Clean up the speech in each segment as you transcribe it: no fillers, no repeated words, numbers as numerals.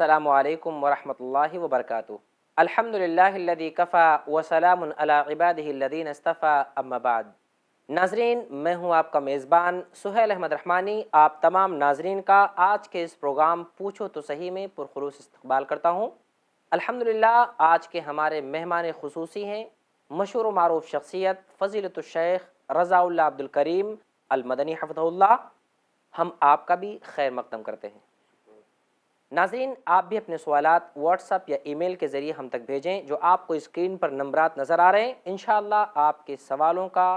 السلام علیکم ورحمۃ اللہ وبرکاتہ۔ الحمدللہ کفا وسلام علی عبادہ الذین اصطفیٰ، اما بعد۔ ناظرین، میں ہوں آپ کا میزبان سہیل احمد رحمانی، آپ تمام ناظرین کا آج کے اس پروگرام پوچھو تو صحیح میں پرخلوص استقبال کرتا ہوں۔ الحمدللہ آج کے ہمارے مہمان خصوصی ہیں مشہور و معروف شخصیت فضیلت الشیخ رضا اللہ عبد الکریم المدنی حفظہ اللہ۔ ہم آپ کا بھی خیر مقدم کرتے ہیں۔ ناظرین، آپ بھی اپنے سوالات واٹس ایپ یا ای میل کے ذریعے ہم تک بھیجیں، جو آپ کو اسکرین پر نمبرات نظر آ رہے ہیں۔ انشاءاللہ آپ کے سوالوں کا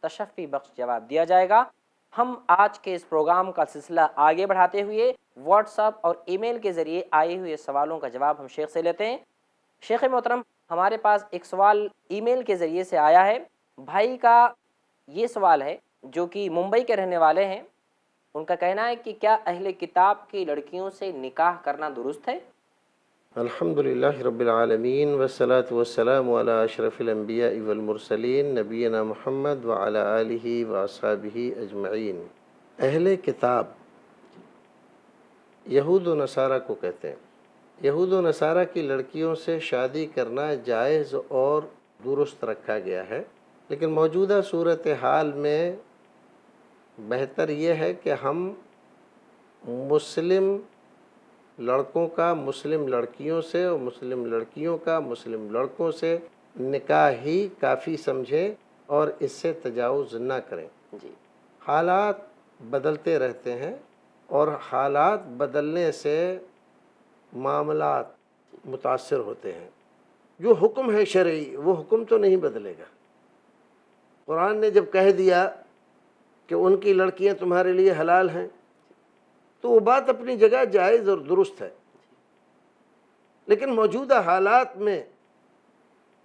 تشفی بخش جواب دیا جائے گا۔ ہم آج کے اس پروگرام کا سلسلہ آگے بڑھاتے ہوئے واٹس ایپ اور ای میل کے ذریعے آئے ہوئے سوالوں کا جواب ہم شیخ سے لیتے ہیں۔ شیخ محترم، ہمارے پاس ایک سوال ای میل کے ذریعے سے آیا ہے۔ بھائی کا یہ سوال ہے جو کہ ممبئی کے رہنے والے ہیں۔ ان کا کہنا ہے کہ کیا اہل کتاب کی لڑکیوں سے نکاح کرنا درست ہے؟ الحمدللہ رب العالمین والصلاة والسلام علی اشرف الانبیاء والمرسلین نبینا محمد وعلی آلہ واصحابہ اجمعین۔ اہل کتاب یہود و نصارہ کو کہتے ہیں۔ یہود و نصارہ کی لڑکیوں سے شادی کرنا جائز اور درست رکھا گیا ہے، لیکن موجودہ صورتحال میں بہتر یہ ہے کہ ہم مسلم لڑکوں کا مسلم لڑکیوں سے اور مسلم لڑکیوں کا مسلم لڑکوں سے نکاح ہی کافی سمجھیں اور اس سے تجاوز نہ کریں۔ حالات بدلتے رہتے ہیں اور حالات بدلنے سے معاملات متاثر ہوتے ہیں۔ جو حکم ہے شرعی وہ حکم تو نہیں بدلے گا۔ قرآن نے جب کہہ دیا کہ ان کی لڑکیاں تمہارے لیے حلال ہیں تو وہ بات اپنی جگہ جائز اور درست ہے، لیکن موجودہ حالات میں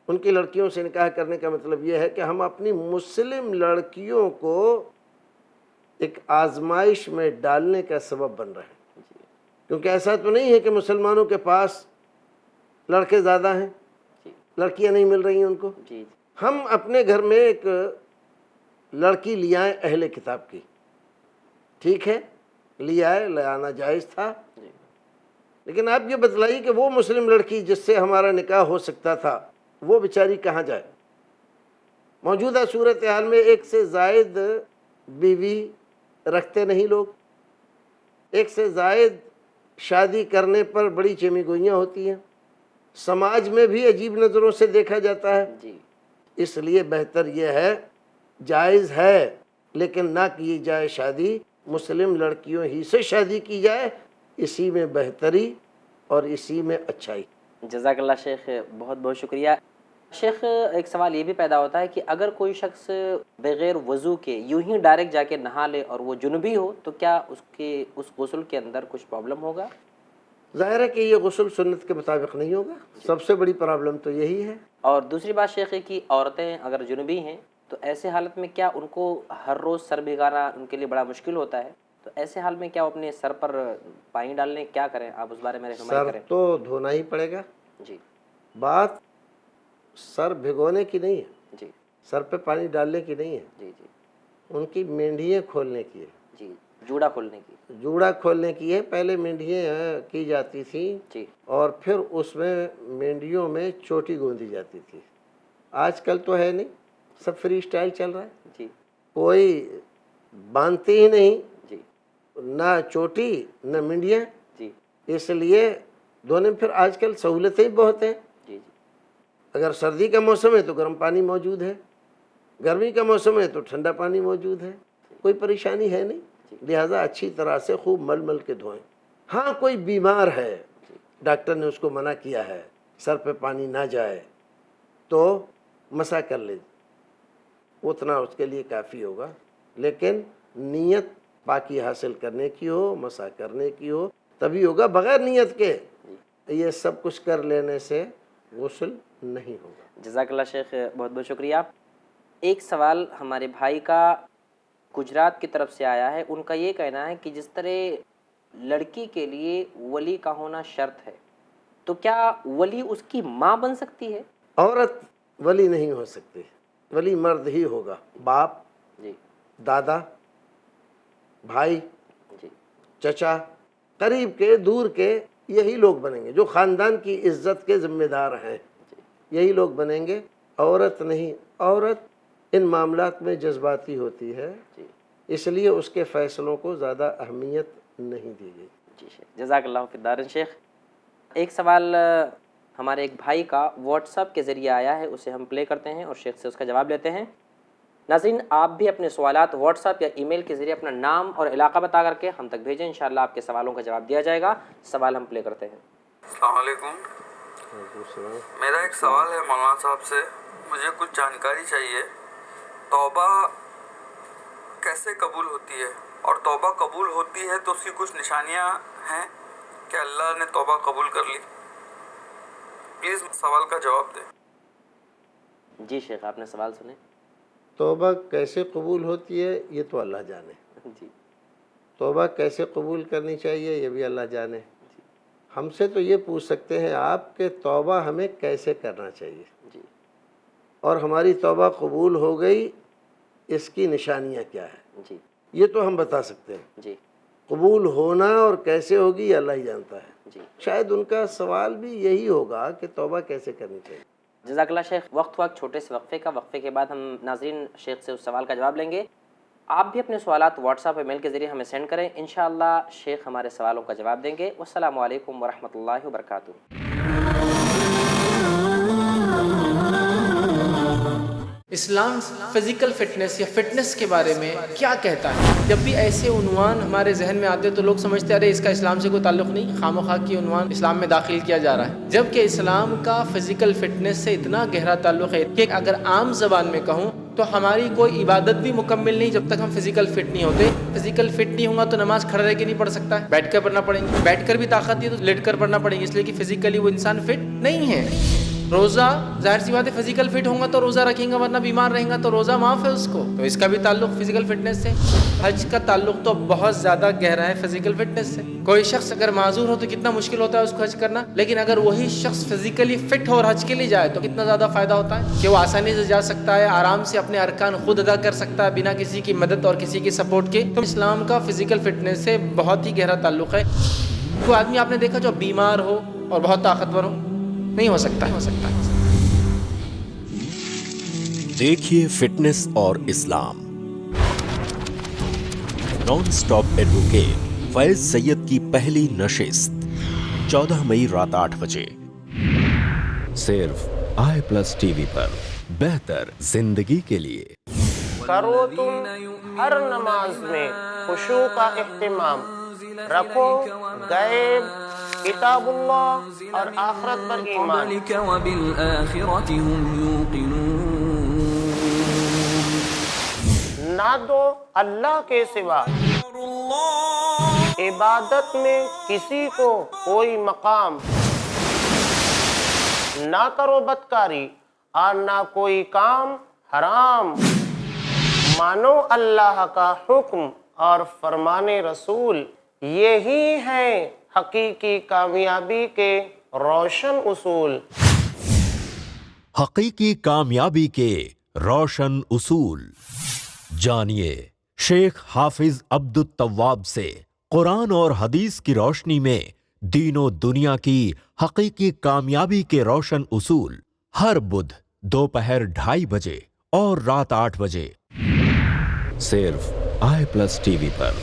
ان کی لڑکیوں سے نکاح کرنے کا مطلب یہ ہے کہ ہم اپنی مسلم لڑکیوں کو ایک آزمائش میں ڈالنے کا سبب بن رہے ہیں، کیونکہ ایسا تو نہیں ہے کہ مسلمانوں کے پاس لڑکے زیادہ ہیں، لڑکیاں نہیں مل رہی ہیں ان کو۔ ہم اپنے گھر میں ایک لڑکی لے آئیں اہل کتاب کی، ٹھیک ہے، لے آئے، لے آنا جائز تھا، لیکن آپ یہ بتلائیے کہ وہ مسلم لڑکی جس سے ہمارا نکاح ہو سکتا تھا وہ بیچاری کہاں جائے؟ موجودہ صورتحال میں ایک سے زائد بیوی رکھتے نہیں لوگ، ایک سے زائد شادی کرنے پر بڑی چمی گوئیاں ہوتی ہیں، سماج میں بھی عجیب نظروں سے دیکھا جاتا ہے۔ اس لیے بہتر یہ ہے، جائز ہے لیکن نہ کی جائے شادی، مسلم لڑکیوں ہی سے شادی کی جائے، اسی میں بہتری اور اسی میں اچھائی۔ جزاک اللہ شیخ، بہت بہت شکریہ۔ شیخ، ایک سوال یہ بھی پیدا ہوتا ہے کہ اگر کوئی شخص بغیر وضو کے یوں ہی ڈائریکٹ جا کے نہا لے اور وہ جنبی ہو تو کیا اس غسل کے اندر کچھ پرابلم ہوگا؟ ظاہر ہے کہ یہ غسل سنت کے مطابق نہیں ہوگا، سب سے بڑی پرابلم تو یہی ہے۔ اور دوسری بات شیخ ہے کہ عورتیں اگر جنبی ہیں تو ایسے حالت میں کیا ان کو ہر روز سر بھگانا ان کے لیے بڑا مشکل ہوتا ہے؟ تو ایسے حال میں کیا وہ اپنے سر پر پانی ڈالنے کیا کریں؟ آپ اس بارے میں رہنمائی کریں۔ سر تو دھونا ہی پڑے گا۔ بات سر بھگونے کی نہیں ہے، سر پہ پانی ڈالنے کی نہیں ہے، ان کی مینڈیاں کھولنے کی ہے، جوڑا کھولنے کی، جوڑا کھولنے کی ہے۔ پہلے مینڈیاں کی جاتی تھیں اور پھر اس میں مینڈیوں میں چوٹی گوندی جاتی تھی۔ آج کل تو ہے نہیں، سب فری سٹائل چل رہا ہے، کوئی باندھتے ہی نہیں، نہ چوٹی نہ منڈیاں، اس لیے دھونے میں پھر آج کل سہولتیں بہت ہیں۔ اگر سردی کا موسم ہے تو گرم پانی موجود ہے، گرمی کا موسم ہے تو ٹھنڈا پانی موجود ہے، کوئی پریشانی ہے نہیں، لہٰذا اچھی طرح سے خوب مل مل کے دھوئیں۔ ہاں کوئی بیمار ہے، ڈاکٹر نے اس کو منع کیا ہے سر پہ پانی نہ جائے تو مسح کر لے، اتنا اس کے لیے کافی ہوگا، لیکن نیت پاکی حاصل کرنے کی ہو، مسح کرنے کی ہو تبھی ہوگا، بغیر نیت کے یہ سب کچھ کر لینے سے غسل نہیں ہوگا۔ جزاک اللہ شیخ، بہت بہت شکریہ۔ ایک سوال ہمارے بھائی کا گجرات کی طرف سے آیا ہے۔ ان کا یہ کہنا ہے کہ جس طرح لڑکی کے لیے ولی کا ہونا شرط ہے تو کیا ولی اس کی ماں بن سکتی ہے؟ عورت ولی نہیں ہو سکتی، ولی مرد ہی ہوگا، باپ، دادا، بھائی، چچا، قریب کے دور کے یہی لوگ بنیں گے جو خاندان کی عزت کے ذمہ دار ہیں، یہی لوگ بنیں گے، عورت نہیں۔ عورت ان معاملات میں جذباتی ہوتی ہے، اس لیے اس کے فیصلوں کو زیادہ اہمیت نہیں دی گئی۔ جی شیخ، جزاک اللہ فی الدارین شیخ۔ ایک سوال ہمارے ایک بھائی کا واٹس ایپ کے ذریعے آیا ہے، اسے ہم پلے کرتے ہیں اور شیخ سے اس کا جواب لیتے ہیں۔ ناظرین، آپ بھی اپنے سوالات واٹس ایپ یا ای میل کے ذریعے اپنا نام اور علاقہ بتا کر کے ہم تک بھیجیں، انشاءاللہ آپ کے سوالوں کا جواب دیا جائے گا۔ سوال ہم پلے کرتے ہیں۔ السلام علیکم، میرا ایک سوال ہے مولانا صاحب سے، مجھے کچھ جانکاری چاہیے۔ توبہ کیسے قبول ہوتی ہے، اور توبہ قبول ہوتی ہے تو اس کی کچھ نشانیاں ہیں کہ اللہ نے توبہ قبول کر لی؟ پلیز سوال کا جواب دیں۔ جی شیخ، آپ نے سوال سنے۔ توبہ کیسے قبول ہوتی ہے یہ تو اللہ جانے، جی توبہ کیسے قبول کرنی چاہیے یہ بھی اللہ جانے۔ ہم سے تو یہ پوچھ سکتے ہیں آپ کہ توبہ ہمیں کیسے کرنا چاہیے، جی اور ہماری توبہ قبول ہو گئی اس کی نشانیاں کیا ہیں، جی یہ تو ہم بتا سکتے ہیں۔ جی قبول ہونا اور کیسے ہوگی یہ اللہ ہی جانتا ہے۔ جی شاید ان کا سوال بھی یہی ہوگا کہ توبہ کیسے کرنی چاہیے۔ جزاک اللہ شیخ۔ وقت چھوٹے سے وقفے کا، وقفے کے بعد ہم ناظرین شیخ سے اس سوال کا جواب لیں گے۔ آپ بھی اپنے سوالات واٹس ایپ اور میل کے ذریعے ہمیں سینڈ کریں، انشاءاللہ شیخ ہمارے سوالوں کا جواب دیں گے۔ والسلام علیکم ورحمۃ اللہ وبرکاتہ۔ اسلام فزیکل فٹنس یا فٹنس کے بارے میں کیا کہتا ہے؟ جب بھی ایسے عنوان ہمارے ذہن میں آتے تو لوگ سمجھتے ہیں ارے اس کا اسلام سے کوئی تعلق نہیں، خواہ کی عنوان اسلام میں داخل کیا جا رہا ہے، جبکہ اسلام کا فزیکل فٹنس سے اتنا گہرا تعلق ہے کہ اگر عام زبان میں کہوں تو ہماری کوئی عبادت بھی مکمل نہیں جب تک ہم فزیکل فٹ نہیں ہوتے۔ فزیکل فٹ نہیں ہوں گا تو نماز کھڑا رہ کے نہیں پڑھ سکتا ہے، بیٹھ کر پڑھنا پڑیں گے، بیٹھ کر بھی طاقت نہیں ہے تو لیٹ کر پڑھنا پڑیں گے، اس لیے کہ فزیکلی وہ انسان فٹ نہیں ہے۔ روزہ ظاہر سی بات ہے فزیکل فٹ ہوں گا تو روزہ رکھیں گا، ورنہ بیمار رہیں گا تو روزہ معاف ہے اس کو، تو اس کا بھی تعلق فزیکل فٹنس سے۔ حج کا تعلق تو بہت زیادہ گہرا ہے فزیکل فٹنس سے۔ کوئی شخص اگر معذور ہو تو کتنا مشکل ہوتا ہے اس کو حج کرنا، لیکن اگر وہی شخص فزیکلی فٹ ہو اور حج کے لیے جائے تو کتنا زیادہ فائدہ ہوتا ہے کہ وہ آسانی سے جا سکتا ہے، آرام سے اپنے ارکان خود ادا کر سکتا ہے بنا کسی کی مدد اور کسی کی سپورٹ کے۔ تو اسلام کا فزیکل فٹنس سے بہت ہی گہرا تعلق ہے۔ کوئی آدمی آپ نے دیکھا جو بیمار ہو اور بہت طاقتور ہو؟ نہیں ہو سکتا ہے۔ دیکھیے فٹنس اور اسلام، نان سٹاپ ایڈوکیٹ فیض سید کی پہلی نشست 14 مئی رات 8 بجے، صرف i+TV پر، بہتر زندگی کے لیے۔ کرو تم ہر نماز میں خشوع کا اہتمام، رکھو غیب، کتاب اللہ اور آخرت پر ایمان۔ وبالآخرة هم يوقنون۔ نہ دو اللہ کے سوا عبادت میں کسی کو کوئی مقام، نہ کرو بدکاری اور نہ کوئی کام حرام، مانو اللہ کا حکم اور فرمان رسول، یہی ہیں حقیقی کامیابی کے روشن اصول۔ حقیقی کامیابی کے روشن اصول جانیے شیخ حافظ عبدالتواب سے قرآن اور حدیث کی روشنی میں دین و دنیا کی حقیقی کامیابی کے روشن اصول، ہر بدھ دوپہر 2:30 بجے اور رات 8 بجے، صرف i+TV پر،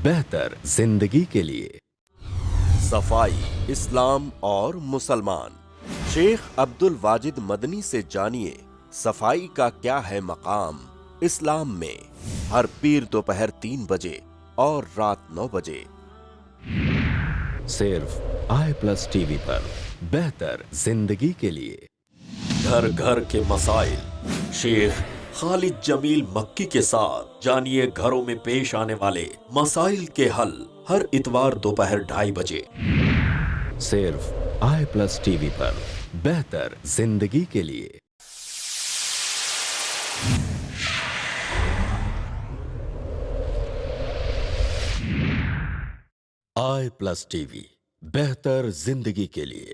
بہتر زندگی کے لیے۔ صفائی، اسلام اور مسلمان، شیخ عبد الواجد مدنی سے جانیے صفائی کا کیا ہے مقام اسلام میں، ہر پیر دوپہر 3 بجے اور رات 9 بجے، صرف i+TV پر، بہتر زندگی کے لیے۔ گھر گھر کے مسائل، شیخ خالد جمیل مکی کے ساتھ جانیے گھروں میں پیش آنے والے مسائل کے حل، ہر اتوار دوپہر 2:30 بجے، صرف i+TV پر، بہتر زندگی کے لیے۔ i+TV، بہتر زندگی کے لیے۔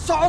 100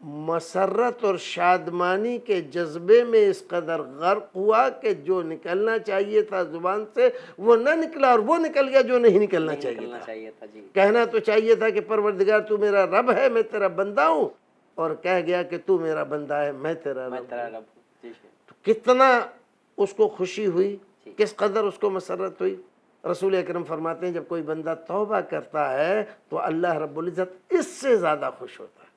مسرت اور شادمانی کے جذبے میں اس قدر غرق ہوا کہ جو نکلنا چاہیے تھا زبان سے وہ نہ نکلا، اور وہ نکل گیا جو نہیں نکلنا چاہیے تھا۔ کہنا تو چاہیے تھا کہ پروردگار تو میرا رب ہے، میں تیرا بندہ ہوں، اور کہہ گیا کہ تو میرا بندہ ہے، میں تیرا رب ہوں۔ تو کتنا اس کو خوشی ہوئی، کس قدر اس کو مسرت ہوئی۔ رسول اکرم فرماتے ہیں جب کوئی بندہ توبہ کرتا ہے تو اللہ رب العزت اس سے زیادہ خوش ہوتا ہے،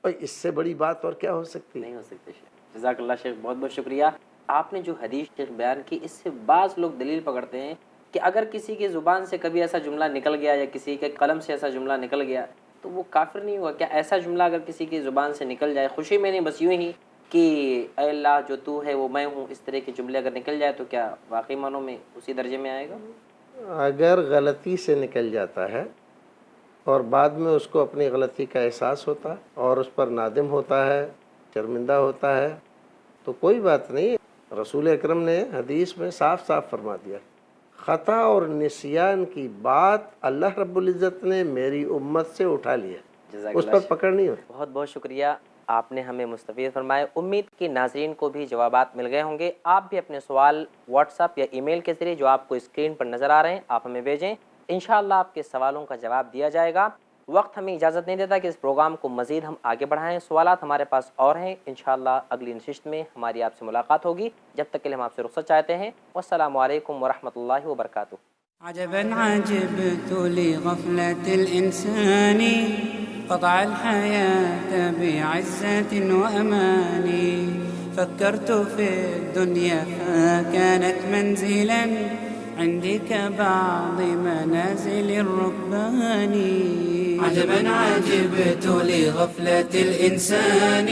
اور اس سے بڑی بات اور کیا ہو سکتی؟ نہیں ہو سکتی شیخ۔ جزاک اللہ شیخ، بہت بہت شکریہ۔ آپ نے جو حدیث شیخ بیان کی، اس سے بعض لوگ دلیل پکڑتے ہیں کہ اگر کسی کی زبان سے کبھی ایسا جملہ نکل گیا یا کسی کے قلم سے ایسا جملہ نکل گیا تو وہ کافر نہیں ہوا۔ کیا ایسا جملہ اگر کسی کی زبان سے نکل جائے، خوشی میں نہیں، بس یوں ہی کہ اے اللہ جو تو ہے وہ میں ہوں، اس طرح کے جملے اگر نکل جائے تو کیا واقعی معنوں میں اسی درجے میں آئے گا؟ اگر غلطی سے نکل جاتا ہے اور بعد میں اس کو اپنی غلطی کا احساس ہوتا اور اس پر نادم ہوتا ہے، شرمندہ ہوتا ہے، تو کوئی بات نہیں۔ رسول اکرم نے حدیث میں صاف صاف فرما دیا، خطا اور نسیان کی بات اللہ رب العزت نے میری امت سے اٹھا لیا، اس پر پکڑ نہیں ہوتی۔ بہت بہت شکریہ، آپ نے ہمیں مستفید فرمائے۔ امید کی ناظرین کو بھی جوابات مل گئے ہوں گے۔ آپ بھی اپنے سوال واٹس ایپ یا ای میل کے ذریعے جو آپ کو اسکرین پر نظر آ رہے ہیں آپ ہمیں بھیجیں، انشاءاللہ آپ کے سوالوں کا جواب دیا جائے گا۔ وقت ہمیں اجازت نہیں دیتا کہ اس پروگرام کو مزید ہم آگے بڑھائیں، سوالات ہمارے پاس اور ہیں، انشاءاللہ اگلی نشست میں ہماری آپ سے ملاقات ہوگی۔ جب تک کے لیے ہم آپ سے رخصت چاہتے ہیں، والسلام علیکم ورحمۃ اللہ وبرکاتہ۔ عجبا عجبت لغفلة الإنسان قطع الحياة بعزة وأمان فكرت في الدنيا فكانت منزلا عندي كبعض منازل الركبان عجبا عجبت لغفلة الإنسان